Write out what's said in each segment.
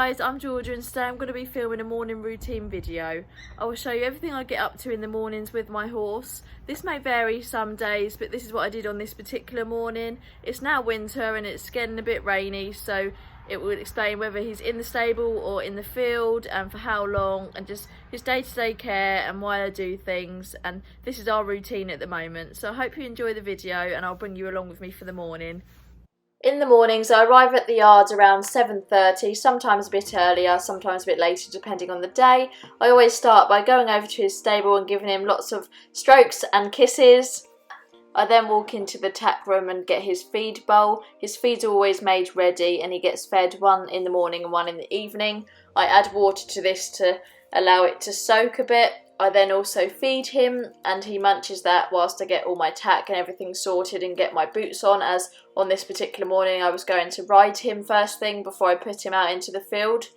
guys, I'm Georgia and today I'm going to be filming a morning routine video. I will show you everything I get up to in the mornings with my horse. This may vary some days, but this is what I did on this particular morning. It's now winter and it's getting a bit rainy, so it will explain whether he's in the stable or in the field and for how long, and just his day-to-day care and why I do things. And this is our routine at the moment, so I hope you enjoy the video and I'll bring you along with me for the morning. In the mornings I arrive at the yard around 7:30, sometimes a bit earlier, sometimes a bit later depending on the day. I always start by going over to his stable and giving him lots of strokes and kisses. I then walk into the tack room and get his feed bowl. His feed's always made ready and he gets fed one in the morning and one in the evening. I add water to this to allow it to soak a bit. I then also feed him and he munches that whilst I get all my tack and everything sorted and get my boots on, as on this particular morning I was going to ride him first thing before I put him out into the field.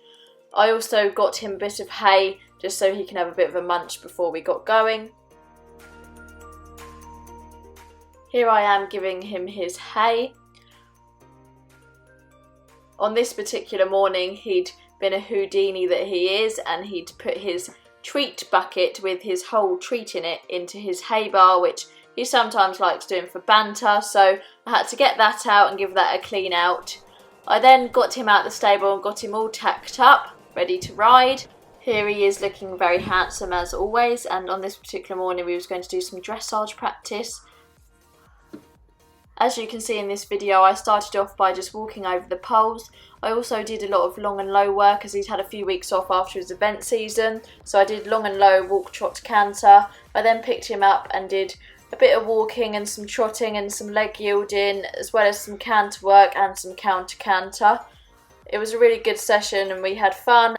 I also got him a bit of hay just so he can have a bit of a munch before we got going. Here I am giving him his hay. On this particular morning he'd been a Houdini that he is, and he'd put his treat bucket with his whole treat in it into his hay bar, which he sometimes likes doing for banter, so I had to get that out and give that a clean out. I then got him out the stable and got him all tacked up, ready to ride. Here he is looking very handsome as always, and on this particular morning we was going to do some dressage practice. As you can see in this video, I started off by just walking over the poles. I also did a lot of long and low work as he'd had a few weeks off after his event season. So I did long and low, walk, trot, canter. I then picked him up and did a bit of walking and some trotting and some leg yielding, as well as some canter work and some counter canter. It was a really good session and we had fun.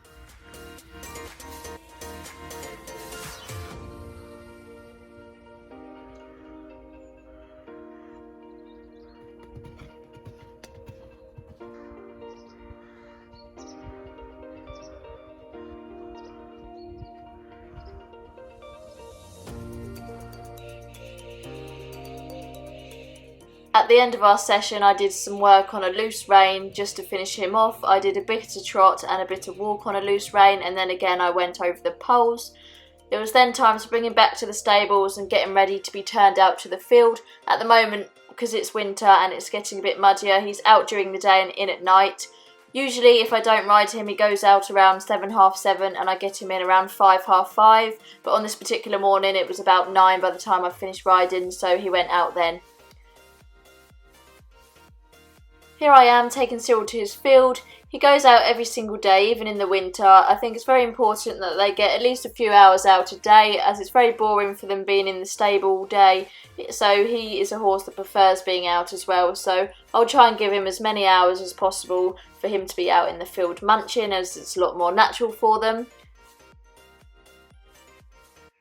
At the end of our session I did some work on a loose rein just to finish him off. I did a bit of trot and a bit of walk on a loose rein, and then again I went over the poles. It was then time to bring him back to the stables and get him ready to be turned out to the field. At the moment, because it's winter and it's getting a bit muddier, he's out during the day and in at night. Usually if I don't ride him he goes out around 7, half 7, and I get him in around 5, half 5. But on this particular morning it was about 9 by the time I finished riding, so he went out then. Here I am taking Cyril to his field. He goes out every single day, even in the winter. I think it's very important that they get at least a few hours out a day, as it's very boring for them being in the stable all day. So he is a horse that prefers being out as well. So I'll try and give him as many hours as possible for him to be out in the field munching, as it's a lot more natural for them.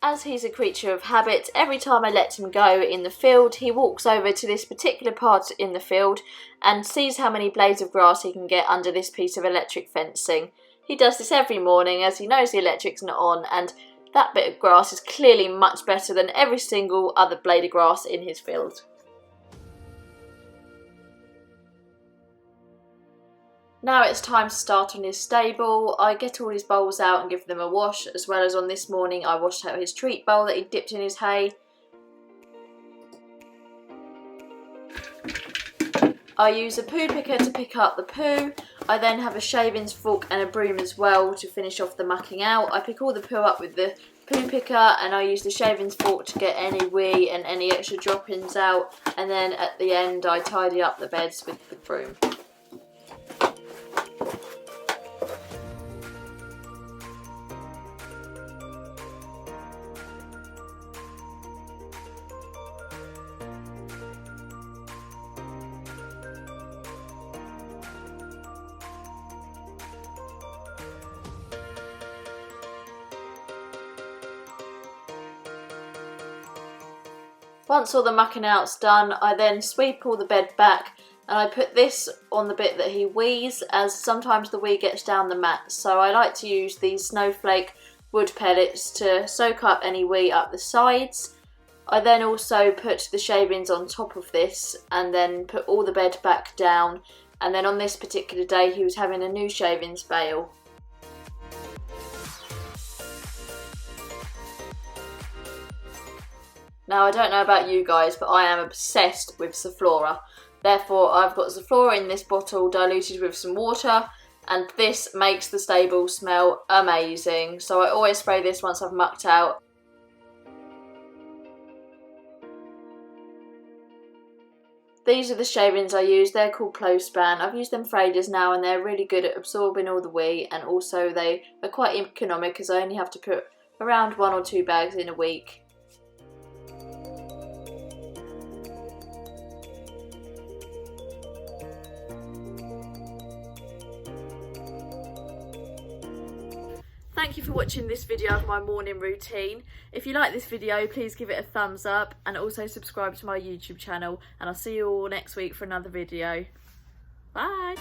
As he's a creature of habit, every time I let him go in the field, he walks over to this particular part in the field and sees how many blades of grass he can get under this piece of electric fencing. He does this every morning as he knows the electric's not on, and that bit of grass is clearly much better than every single other blade of grass in his field. Now it's time to start on his stable. I get all his bowls out and give them a wash, as well as on this morning I washed out his treat bowl that he dipped in his hay. I use a poo picker to pick up the poo. I then have a shavings fork and a broom as well to finish off the mucking out. I pick all the poo up with the poo picker and I use the shavings fork to get any wee and any extra droppings out, and then at the end I tidy up the beds with the broom. Once all the mucking out's done, I then sweep all the bed back and I put this on the bit that he wees, as sometimes the wee gets down the mat, so I like to use these snowflake wood pellets to soak up any wee up the sides. I then also put the shavings on top of this and then put all the bed back down, and then on this particular day he was having a new shavings bale. Now I don't know about you guys, but I am obsessed with Zoflora. Therefore I've got Zoflora in this bottle diluted with some water, and this makes the stable smell amazing. So I always spray this once I've mucked out. These are the shavings I use. They're called Close Span. I've used them for ages now and they're really good at absorbing all the wee, and also they are quite economic as I only have to put around 1 or 2 bags in a week. Thank you for watching this video of my morning routine. If you like this video, please give it a thumbs up and also subscribe to my YouTube channel, and I'll see you all next week for another video. Bye!